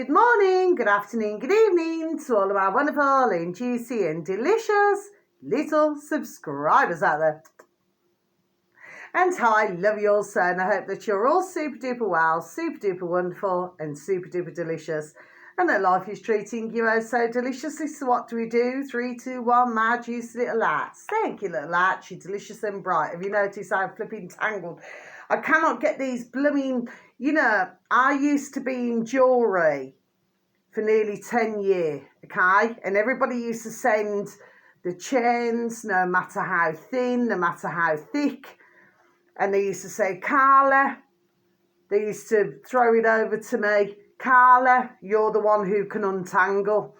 Good morning, good afternoon, good evening to all of our wonderful and juicy and delicious little subscribers out there. And I love you all so, and I hope that you're all super duper well, super duper wonderful, and super duper delicious. And that life is treating you oh so deliciously. So what do we do? 3, 2, 1, my juicy little lights. Thank you, little lights. You're delicious and bright. Have you noticed I'm flipping tangled? I cannot get these blooming, I used to be in jewellery for nearly 10 years, okay? And everybody used to send the chains, no matter how thin, no matter how thick. And they used to say, Carla, they used to throw it over to me. Carla, you're the one who can untangle.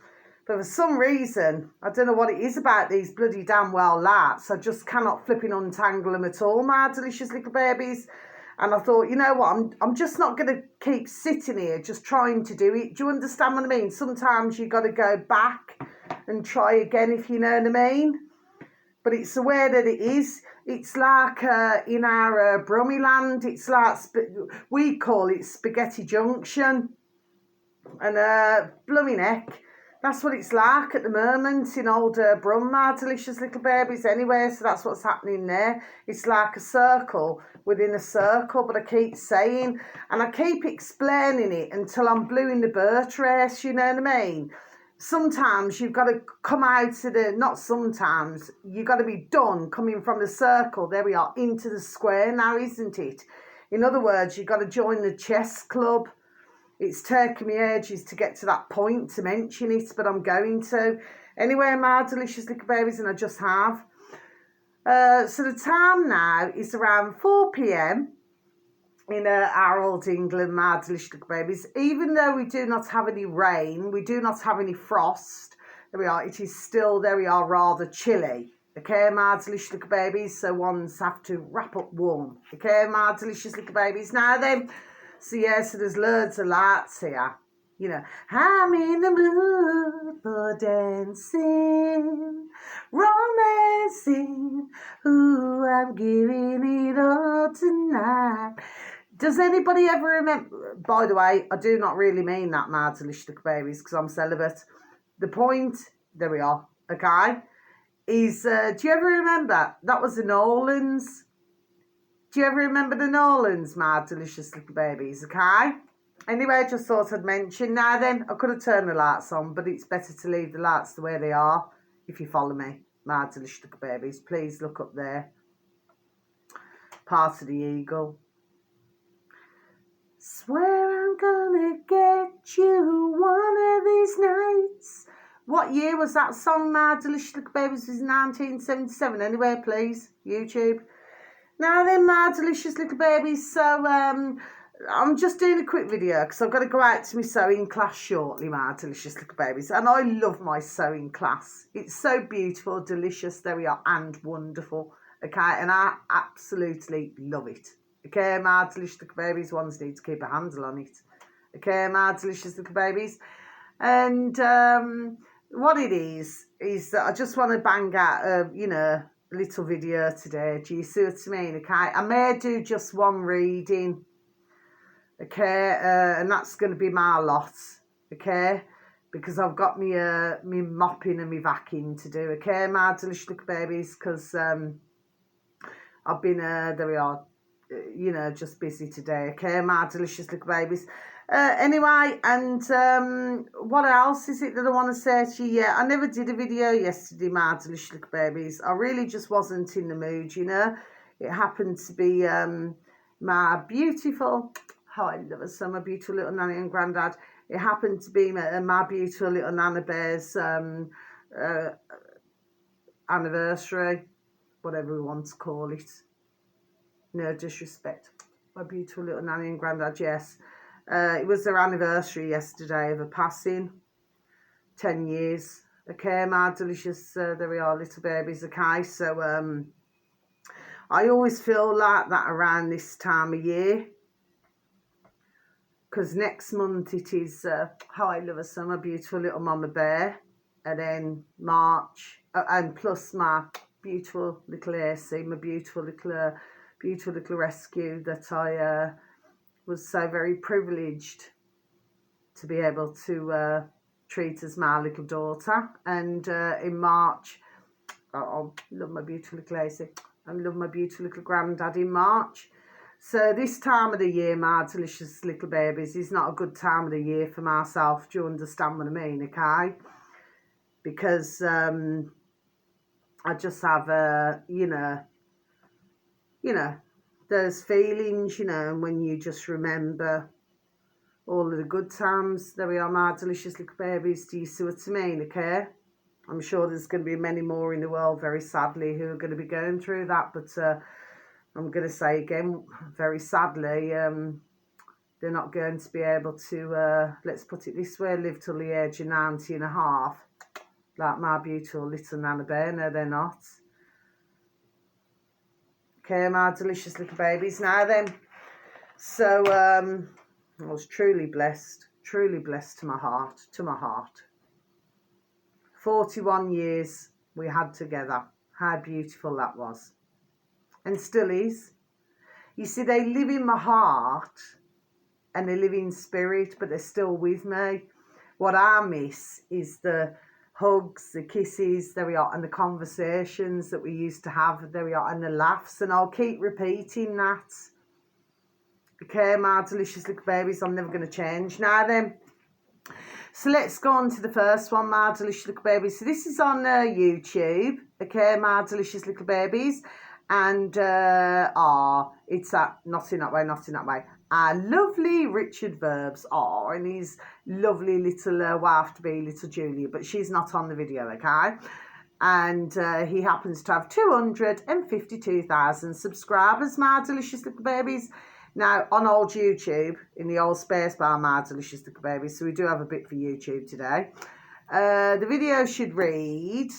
But for some reason, I don't know what it is about these bloody damn well laps. I just cannot flipping untangle them at all, my delicious little babies. And I thought, you know what, I'm just not going to keep sitting here just trying to do it. Do you understand what I mean? Sometimes you got to go back and try again, if you know what I mean. But it's the way that it is. It's like in our Brummyland, it's like, we call it Spaghetti Junction. And blooming heck, that's what it's like at the moment in old Brum, my delicious little babies anyway. So that's what's happening there. It's like a circle within a circle, but I keep saying, and I keep explaining it until I'm blue in the bird race, you know what I mean? Sometimes you've got to come out to the, not sometimes, you've got to be done coming from the circle, there we are, into the square now, isn't it? In other words, you've got to join the chess club. It's taken me ages to get to that point to mention it, but I'm going to. Anyway, my delicious little babies, and I just have. So the time now is around 4 p.m. in our old England, my delicious little babies. Even though we do not have any rain, we do not have any frost, there we are, it is still, there we are, rather chilly. Okay, my delicious little babies, so ones have to wrap up warm. Okay, my delicious little babies. Now then, so yeah, so there's loads of lights here. You know, I'm in the mood for dancing, romancing, ooh, I'm giving it all tonight. Does anybody ever remember, by the way, I do not really mean that, my delicious little babies, because I'm celibate. The point, there we are, okay, is, do you ever remember, that was the Nolans? Do you ever remember the Nolans, my delicious little babies, okay? Anyway, I just thought I'd mention. Now then, I could have turned the lights on, but it's better to leave the lights the way they are, if you follow me, my delicious little babies. Please look up there. Part of the eagle. Swear I'm gonna get you one of these nights. What year was that song, my delicious little babies? It was 1977. Anyway, please, YouTube. Now then, my delicious little babies, so I'm just doing a quick video because I've got to go out to my sewing class shortly, my delicious little babies. And I love my sewing class. It's so beautiful, delicious, there we are, and wonderful. Okay, and I absolutely love it. Okay, my delicious little babies, ones need to keep a handle on it. Okay, my delicious little babies. And what it is that I just want to bang out, little video today. Do you see what I mean? Okay, I may do just one reading, okay, and that's going to be my lot, okay, because I've got me mopping and me vacuuming to do, okay, my delicious little babies, because I've been there we are, just busy today, okay, my delicious little babies. Anyway, and what else is it that I want to say to you? Yeah, I never did a video yesterday, my delicious little babies. I really just wasn't in the mood, It happened to be my beautiful, how I love her so, my beautiful little nanny and granddad. It happened to be my beautiful little Nana Bear's anniversary, whatever we want to call it. No disrespect. My beautiful little nanny and granddad, yes. It was their anniversary yesterday of a passing, 10 years. Okay, my delicious, there we are, little babies, okay? So, I always feel like that around this time of year. Because next month it is, how I love her so, my beautiful little mama bear. And then March, and plus my beautiful little AC, my beautiful little rescue that I was so very privileged to be able to treat as my little daughter. And in March, I love my beautiful little Lacey. I love my beautiful little granddad in March. So this time of the year, my delicious little babies, is not a good time of the year for myself. Do you understand what I mean, okay? Because I just have those feelings, and when you just remember all of the good times. There we are, my delicious little babies. Do you see what I mean, okay? I'm sure there's going to be many more in the world, very sadly, who are going to be going through that. But I'm going to say again, very sadly, they're not going to be able to, let's put it this way, live till the age of 90 and a half. Like my beautiful little Nana Bear. No, they're not. Okay, my delicious little babies. Now then, so I was truly blessed to my heart, 41 years we had together. How beautiful that was. And still is. You see, they live in my heart and they live in spirit, but they're still with me. What I miss is the hugs, the kisses, there we are, and the conversations that we used to have, there we are, and the laughs. And I'll keep repeating that. Okay, my delicious little babies, I'm never going to change. Now then, so let's go on to the first one, my delicious little babies. So this is on YouTube, okay, my delicious little babies. And, it's that, not in that way. Our lovely Richard Verbs, and his lovely little wife-to-be, little Julia, but she's not on the video, okay? And he happens to have 252,000 subscribers, my delicious little babies. Now, on old YouTube, in the old space bar, my delicious little babies, so we do have a bit for YouTube today. The video should read,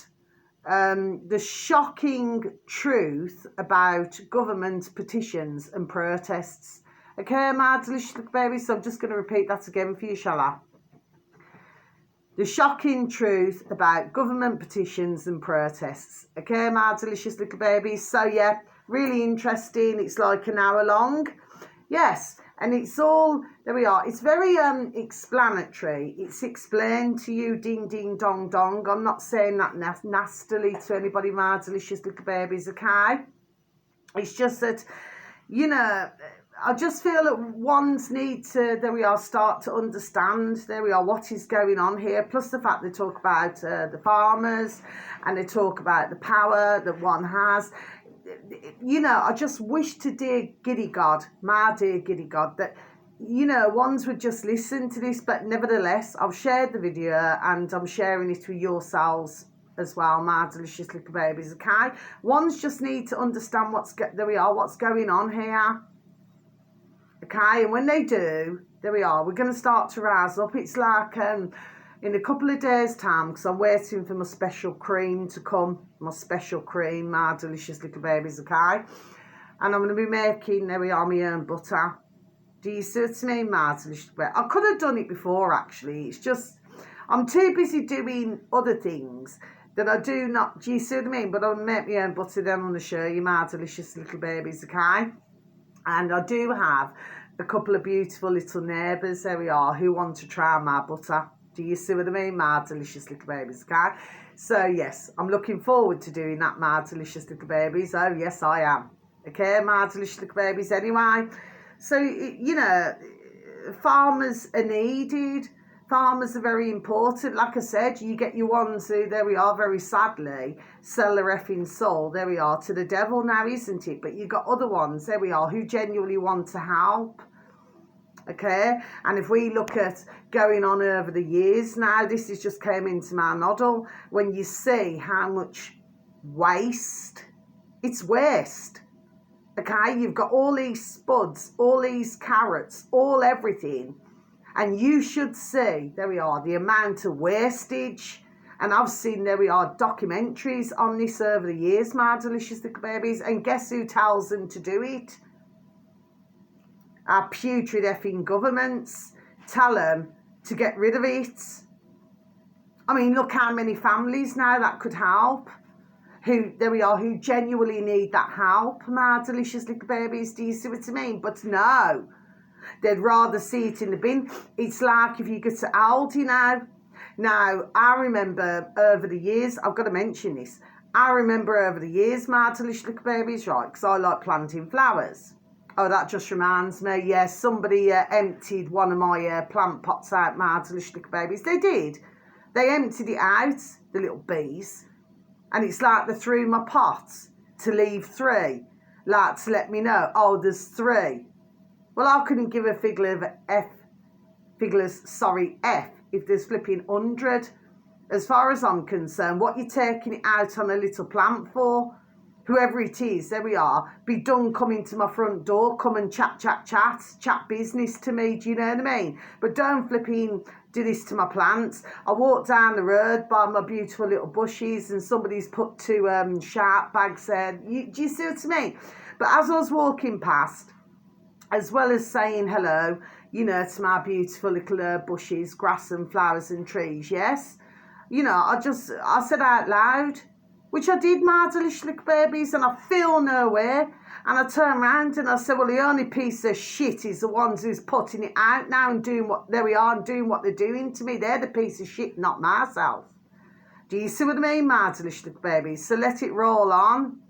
the shocking truth about government petitions and protests. Okay, my delicious little babies, so I'm just going to repeat that again for you, shall I? The shocking truth about government petitions and protests. Okay, my delicious little babies. So, yeah, really interesting. It's like an hour long. Yes, and it's all, there we are. It's very explanatory. It's explained to you, ding, ding, dong, dong. I'm not saying that nastily to anybody, my delicious little babies, okay? It's just that, I just feel that ones need to, there we are, start to understand, there we are, what is going on here. Plus the fact they talk about the farmers and they talk about the power that one has. I just wish to dear giddy God, my dear giddy God, that, ones would just listen to this. But nevertheless, I've shared the video and I'm sharing it with yourselves as well, my delicious little babies, okay? Ones just need to understand what's going on here. Okay, and when they do, there we are, we're going to start to rise up. It's like in a couple of days' time, because I'm waiting for my special cream to come. My special cream, my delicious little babies, okay? And I'm going to be making, there we are, my own butter. Do you see what I mean, my delicious baby? I could have done it before, actually. It's just, I'm too busy doing other things that I do not, do you see what I mean? But I'll make my own butter, then I'm going to show you, my delicious little babies, okay? And I do have a couple of beautiful little neighbours, there we are, who want to try my butter. Do you see what I mean, my delicious little babies, okay? So, yes, I'm looking forward to doing that, my delicious little babies. Oh, yes, I am. Okay, my delicious little babies, anyway. So, farmers are needed. Farmers are very important. Like I said, you get your ones who, there we are, very sadly, sell their effing soul, there we are, to the devil now, isn't it? But you got other ones, there we are, who genuinely want to help. Okay, and if we look at going on over the years now, this has just came into my noddle, when you see how much waste, it's waste. Okay, you've got all these spuds, all these carrots, all everything. And you should see, there we are, the amount of wastage. And I've seen, there we are, documentaries on this over the years, my delicious little babies. And guess who tells them to do it? Our putrid effing governments tell them to get rid of it. I mean, look how many families now that could help. Who, there we are, who genuinely need that help, my delicious little babies. Do you see what I mean? But no. They'd rather see it in the bin. It's like if you go to Aldi now. Now, I remember over the years, I've got to mention this. I remember over the years, my delicious little babies, right, because I like planting flowers. Oh, that just reminds me, yeah, somebody emptied one of my plant pots out, my delicious little babies. They did. They emptied it out, the little bees, and it's like they threw my pots to leave 3, like to let me know, oh, there's 3. Well, I couldn't give a F, if there's flipping 100. As far as I'm concerned, what you're taking it out on a little plant for, whoever it is, there we are, be done coming to my front door, come and chat business to me, do you know what I mean? But don't flipping do this to my plants. I walked down the road by my beautiful little bushes and somebody's put 2 sharp bags there. Do you see what I mean? But as I was walking past, as well as saying hello, you know, to my beautiful little bushes, grass and flowers and trees, yes? You know, I said out loud, which I did, my delicious little babies, and I feel nowhere. And I turned around and I said, well, the only piece of shit is the ones who's putting it out now and doing what, there we are, and doing what they're doing to me. They're the piece of shit, not myself. Do you see what I mean, my delicious little babies? So let it roll on.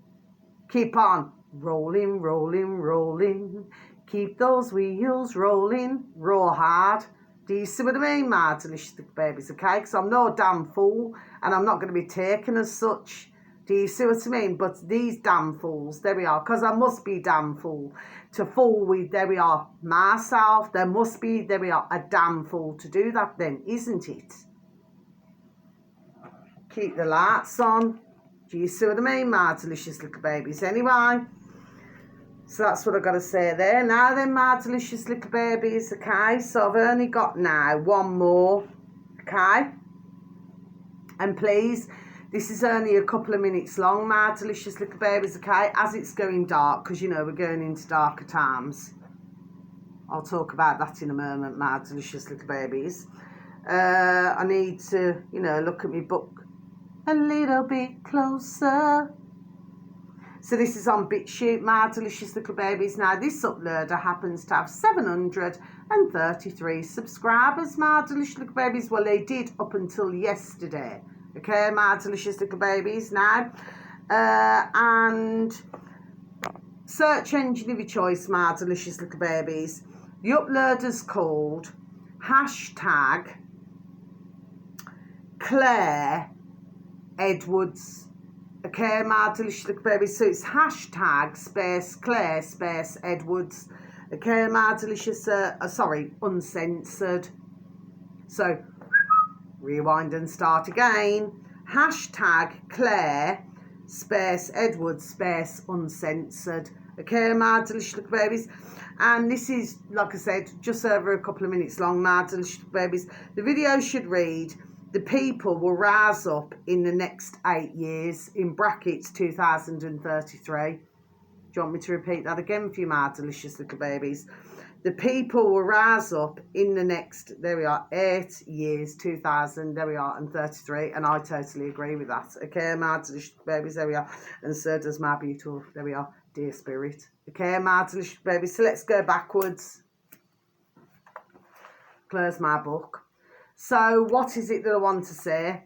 Keep on rolling, rolling, rolling. Keep those wheels rolling, roll hard. Do you see what I mean, my delicious little babies, okay? Because I'm no damn fool and I'm not going to be taken as such. Do you see what I mean? But these damn fools, there we are, because I must be damn fool. To fool with, there we are, myself, there must be, there we are, a damn fool to do that then, isn't it? Keep the lights on. Do you see what I mean, my delicious little babies? Anyway, so that's what I've got to say there. Now then, my delicious little babies, okay? So I've only got now 1 more, okay? And please, this is only a couple of minutes long, my delicious little babies, okay? As it's going dark, because, you know, we're going into darker times. I'll talk about that in a moment, my delicious little babies. I need to, you know, look at my book a little bit closer. So this is on BitChute, my delicious little babies. Now, this uploader happens to have 733 subscribers, my delicious little babies. Well, they did up until yesterday. Okay, my delicious little babies now. And search engine of your choice, my delicious little babies. The uploader's called #Claire Edwards. Okay, my delicious little babies. So it's #Claire Edwards. Okay, my delicious, uncensored. So rewind and start again. #Claire Edwards uncensored. Okay, my delicious little babies. And this is, like I said, just over a couple of minutes long, my delicious little babies. The video should read, the people will rise up in the next 8 years, in brackets 2033. Do you want me to repeat that again for you, my delicious little babies? The people will rise up in the next, there we are, 8 years, 2000, there we are, and 33. And I totally agree with that. Okay, my delicious babies, there we are. And so does my beautiful, there we are, dear spirit. Okay, my delicious babies. So let's go backwards. Close my book. So what is it that I want to say?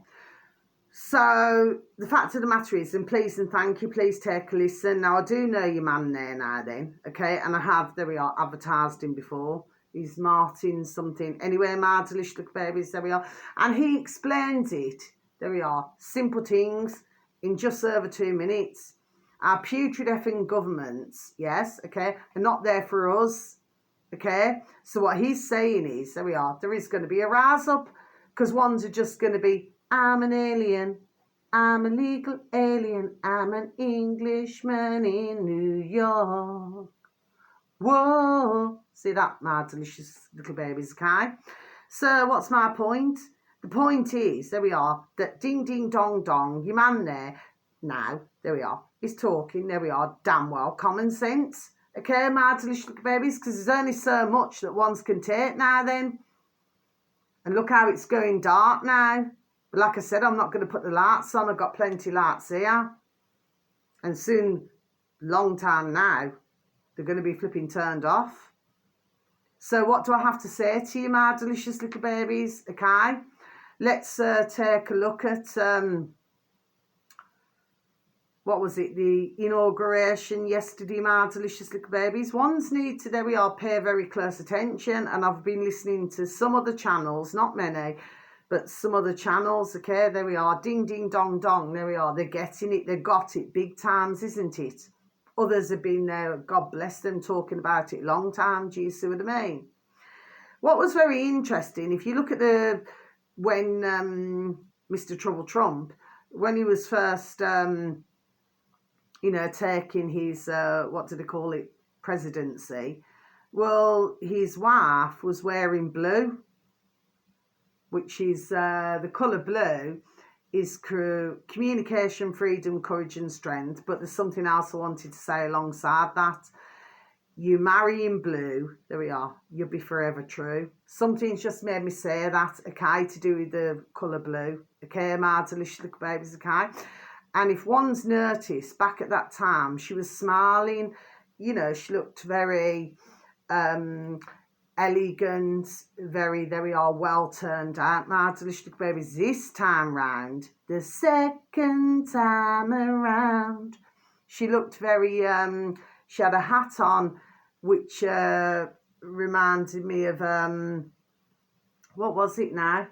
So the fact of the matter is, and please and thank you, please take a listen. Now I do know your man there now then, okay, and I have, there we are, advertised him before. He's Martin something. Anyway, my delicious little babies, there we are. And he explains it, there we are, simple things in just over 2 minutes. Our putrid effing governments, yes, okay, are not there for us. Okay, so what he's saying is, there we are, there is going to be a rise up, because ones are just going to be, I'm an alien, I'm a legal alien, I'm an Englishman in New York. Whoa, see that, my delicious little babies, okay? So what's my point? The point is, there we are, that ding ding dong dong, your man there, now, there we are, he's talking, there we are, damn well, common sense. Okay, my delicious little babies, because there's only so much that ones can take now then. And look how it's going dark now. But like I said, I'm not going to put the lights on. I've got plenty of lights here. And soon, long time now, they're going to be flipping turned off. So what do I have to say to you, my delicious little babies? Okay, let's take a look at what was it, the inauguration yesterday, my delicious little babies. Ones need to, there we are, pay very close attention. And I've been listening to some other channels, not many, but some other channels. Okay, there we are, ding, ding, dong, dong. There we are, they're getting it, they got it big times, isn't it? Others have been there, God bless them, talking about it long time. Do you see what I mean? What was very interesting, if you look at when Mr. Trouble Trump, when he was first taking his, what do they call it, presidency, well, his wife was wearing blue, which is, the colour blue is communication, freedom, courage and strength. But there's something else I wanted to say alongside that. You marry in blue, there we are, you'll be forever true. Something's just made me say that, okay, to do with the colour blue. Okay, my delicious little babies, okay? And if one's noticed, back at that time, she was smiling. You know, she looked very elegant, very, there we are, well turned out. My delicious little babies, this time round, the second time around, she looked very, she had a hat on, which reminded me of, what was it now?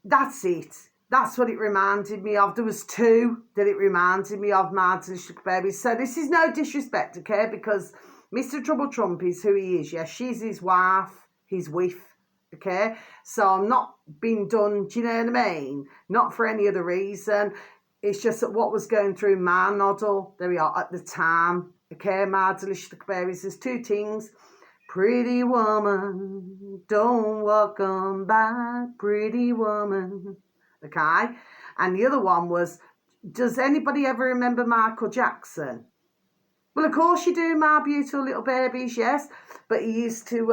That's it. That's what it reminded me of. There was two that it reminded me of, my delicious babies. So this is no disrespect, okay? Because Mr. Trouble Trump is who he is. Yeah, she's his wife, his wife, okay? So I'm not being done, do you know what I mean? Not for any other reason. It's just that what was going through my noddle, there we are, at the time, okay, my delicious babies. There's two things. Pretty woman, don't walk on by, pretty woman. Okay? And the other one was, does anybody ever remember Michael Jackson? Well, of course you do, my beautiful little babies, yes. But he used to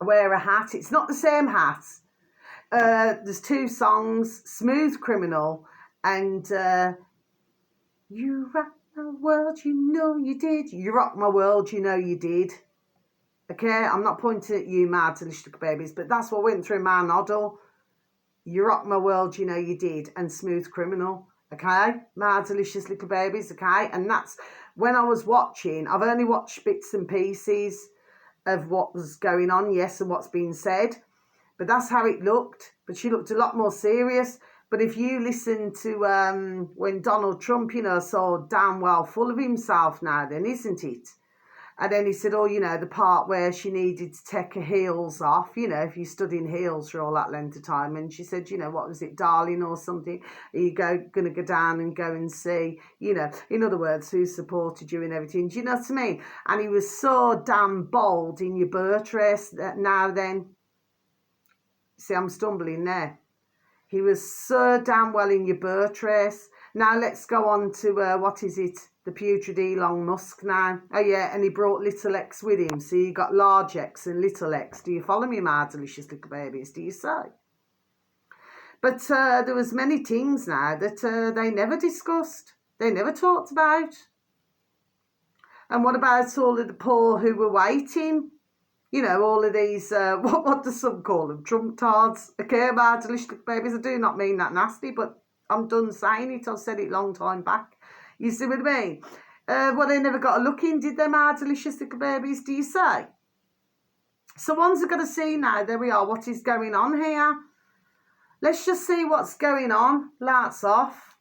wear a hat. It's not the same hat. There's two songs, Smooth Criminal and You Rock My World, You Know You Did. You Rock My World, You Know You Did. Okay, I'm not pointing at you, my delicious little babies, but that's what went through my noddle. You Rock My World, You Know You Did, and Smooth Criminal. Okay, my delicious little babies. Okay, and that's when I was watching. I've only watched bits and pieces of what was going on, yes, and what's been said, but that's how it looked. But she looked a lot more serious. But if you listen to when Donald Trump, so damn well full of himself now, then isn't it? And then he said, oh, the part where she needed to take her heels off, if you stood in heels for all that length of time. And she said, what was it, darling or something? Are you going to go down and go and see, in other words, who supported you and everything. Do you know what I mean? And he was so damn bold in your birth race that now then, see, I'm stumbling there. He was so damn well in your birth race. Now let's go on to, what is it? The putrid Elon Musk now. Oh yeah, and he brought little X with him. So you got large X and little X. Do you follow me, my delicious little babies? Do you say? But there was many things now that they never discussed. They never talked about. And what about all of the poor who were waiting? All of these, what do some call them? Trump tards. Okay, my delicious little babies. I do not mean that nasty, but I'm done saying it. I've said it long time back. You see what I mean? Well, they never got a look in, did they, my delicious little babies, do you say? So ones are going to see now, there we are, what is going on here. Let's just see what's going on. Lights off.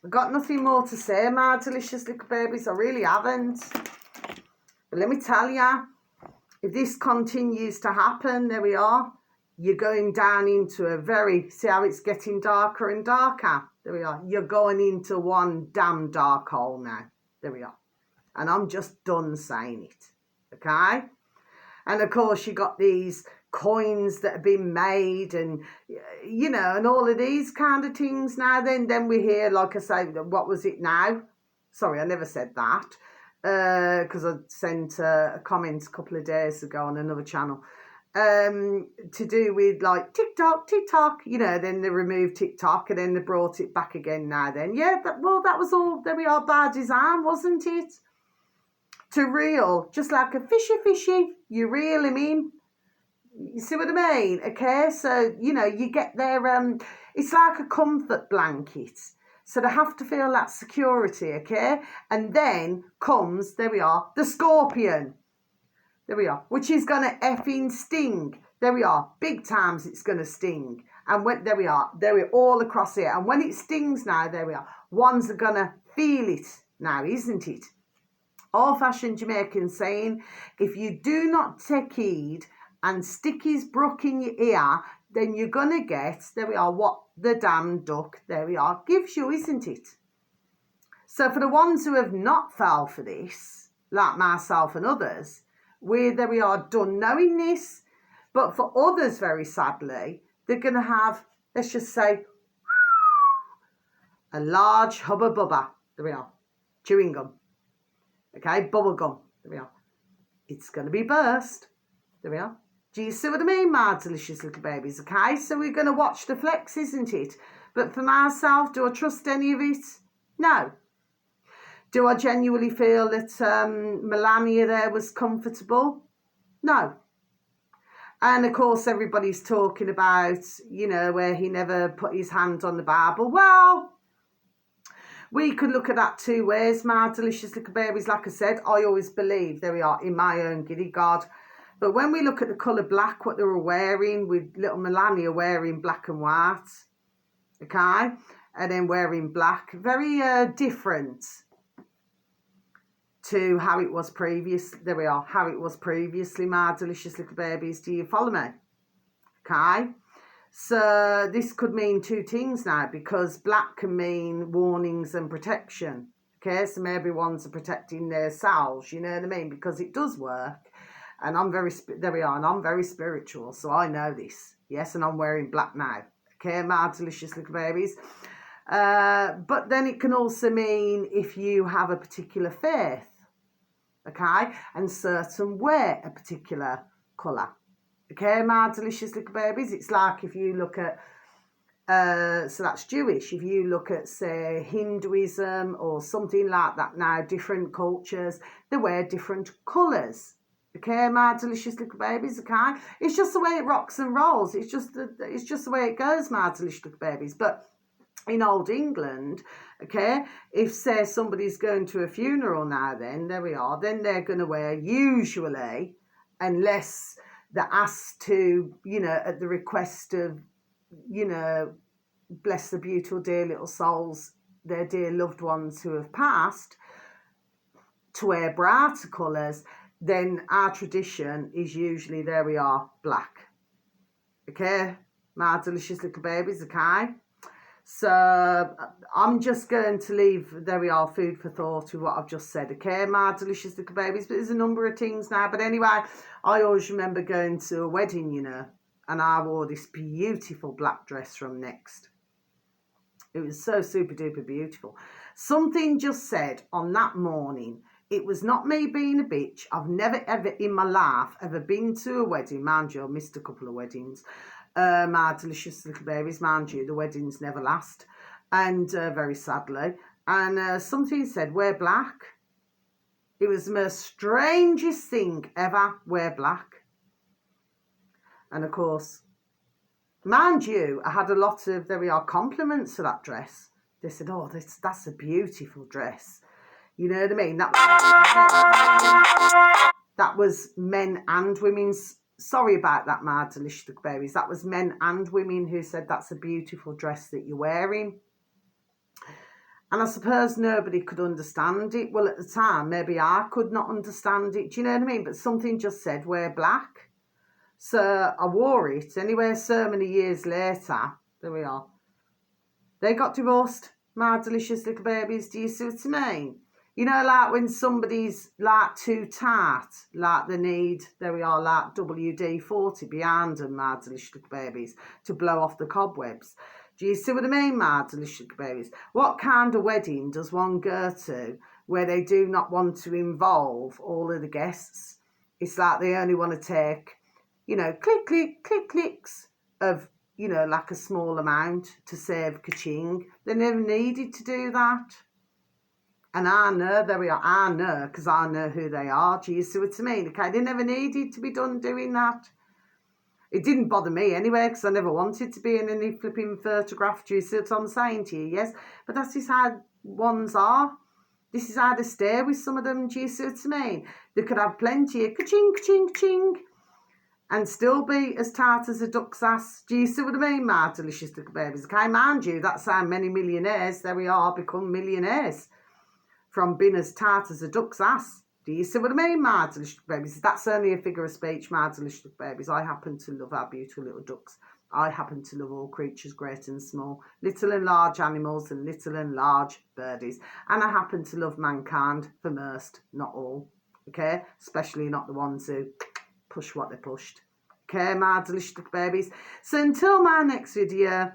I've got nothing more to say, my delicious little babies. I really haven't. But let me tell you, if this continues to happen, there we are. You're going down into a very, see how it's getting darker and darker? There we are. You're going into one damn dark hole now. There we are. And I'm just done saying it. Okay? And of course, you got these coins that have been made and, and all of these kind of things now. Then we hear, like I say, what was it now? Sorry, I never said that. Because I sent a comment a couple of days ago on another channel. to do with like TikTok, you know, then they removed TikTok and then they brought it back again now then. Yeah, that was all, there we are, by design, wasn't it? To reel, just like a fishy, you reel him in. You see what I mean? Okay, so, you know, you get their, it's like a comfort blanket. So they have to feel that security, okay? And then comes, there we are, the scorpion. There we are, which is going to effing sting. There we are, big times it's going to sting. And when, there we are all across here. And when it stings now, there we are, ones are going to feel it now, isn't it? Old-fashioned Jamaican saying, if you do not take heed and stick his brook in your ear, then you're going to get, there we are, what the damn duck, there we are, gives you, isn't it? So for the ones who have not fell for this, like myself and others, there we are, done knowing this. But for others, very sadly, they're going to have, let's just say, a large hubba bubba. There we are, chewing gum. Okay, bubble gum. There we are. It's going to be burst. There we are. Do you see what I mean, my delicious little babies? Okay, so we're going to watch the flex, isn't it? But for myself, do I trust any of it? No. Do I genuinely feel that Melania there was comfortable? No. And of course, everybody's talking about, you know, where he never put his hand on the Bible. Well, we could look at that two ways, my delicious little babies. Like I said, I always believe, there we are, in my own giddy God. But when we look at the colour black, what they were wearing, with little Melania wearing black and white, okay, and then wearing black, very different to how it was previously. There we are, how it was previously, my delicious little babies. Do you follow me? Okay. So this could mean two things now, because black can mean warnings and protection. Okay, so maybe ones are protecting themselves, you know what I mean? Because it does work. And I'm very, there we are, and I'm very spiritual, so I know this. Yes, and I'm wearing black now. Okay, my delicious little babies. But then it can also mean if you have a particular faith, okay, and certain wear a particular colour. Okay, my delicious little babies. It's like if you look at, so that's Jewish. If you look at, say, Hinduism or something like that now, different cultures, they wear different colours. Okay, my delicious little babies, okay? It's just the way it rocks and rolls. It's just the way it goes, my delicious little babies. But in old England, okay, if, say, somebody's going to a funeral now, then, there we are, then they're going to wear, usually, unless they're asked to, you know, at the request of, you know, bless the beautiful dear little souls, their dear loved ones who have passed, to wear brighter colours, then our tradition is usually, there we are, black. Okay, my delicious little babies, okay? So I'm just going to leave, there we are, food for thought with what I've just said, okay, my delicious little babies. But there's a number of things now. But anyway, I always remember going to a wedding, you know, and I wore this beautiful black dress from Next. It was so super duper beautiful. Something just said on that morning, it was not me being a bitch. I've never ever in my life ever been to a wedding. Mind you, I missed a couple of weddings. My delicious little babies, mind you, the weddings never last. And very sadly. And something said, wear black. It was the most strangest thing ever, wear black. And of course, mind you, I had a lot of, there we are, compliments for that dress. They said, oh, that's a beautiful dress. You know what I mean? That was men and women's. Sorry about that, my delicious babies. That was men and women who said that's a beautiful dress that you're wearing. And I suppose nobody could understand it. Well, at the time, maybe I could not understand it. Do you know what I mean? But something just said, wear black. So I wore it. Anyway, so many years later, there we are. They got divorced, my delicious little babies. Do you see what I mean? You know, like when somebody's like too tight, like they need, there we are, like WD-40 behind them, my delicious little babies, to blow off the cobwebs. Do you see what I mean, my delicious little babies? What kind of wedding does one go to where they do not want to involve all of the guests? It's like they only want to take you know, click, click, click, clicks of, you know, like a small amount to save ka-ching. They never needed to do that. And I know, there we are, I know, because I know who they are. Do you see what I mean? Okay, they never needed to be done doing that. It didn't bother me anyway, because I never wanted to be in any flipping photograph. Do you see what I'm saying to you? Yes, but that's just how ones are. This is how they stay with some of them. Do you see what I mean? They could have plenty of ka-ching, ka-ching, ka-ching, and still be as tart as a duck's ass. Do you see what I mean, my delicious little babies? Okay, mind you, that's how many millionaires, there we are, become millionaires from being as tart as a duck's ass. Do you see what I mean, my delicious babies? That's only a figure of speech, my delicious babies. I happen to love our beautiful little ducks. I happen to love all creatures, great and small, little and large animals and little and large birdies. And I happen to love mankind for most, not all, okay? Especially not the ones who push what they pushed. Okay, my delicious babies. So until my next video,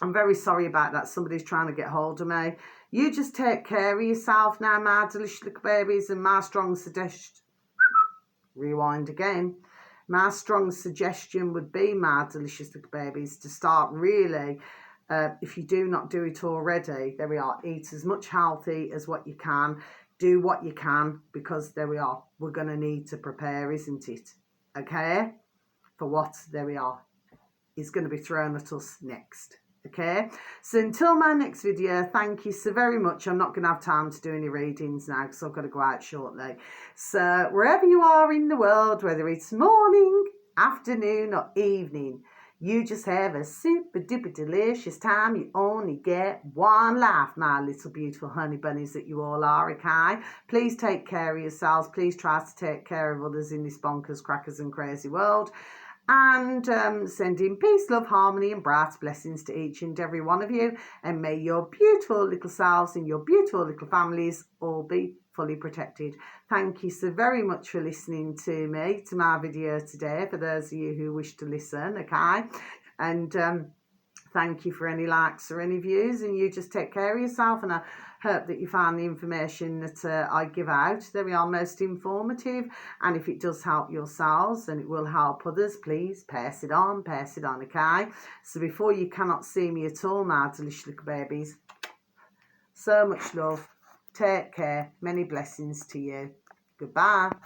I'm very sorry about that. Somebody's trying to get hold of me. You just take care of yourself now, my delicious little babies, and my strong suggestion, rewind again, my strong suggestion would be, my delicious little babies, to start really, if you do not do it already, there we are, eat as much healthy as what you can, do what you can, because there we are, we're going to need to prepare, isn't it? Okay, for what, there we are, is going to be thrown at us next. Okay, so until my next video, thank you so very much. I'm not going to have time to do any readings now because I've got to go out shortly. So wherever you are in the world, whether it's morning, afternoon or evening, you just have a super duper delicious time. You only get one life, my little beautiful honey bunnies that you all are, okay? Please take care of yourselves. Please try to take care of others in this bonkers, crackers and crazy world. And sending peace, love, harmony and bright blessings to each and every one of you. And may your beautiful little selves and your beautiful little families all be fully protected. Thank you so very much for listening to me, to my video today, for those of you who wish to listen, okay? And thank you for any likes or any views, and you just take care of yourself, and I hope that you find the information that I give out, there we are, most informative, and if it does help yourselves and it will help others, please pass it on, okay? So before you cannot see me at all, my delicious little babies, so much love, take care, many blessings to you, goodbye.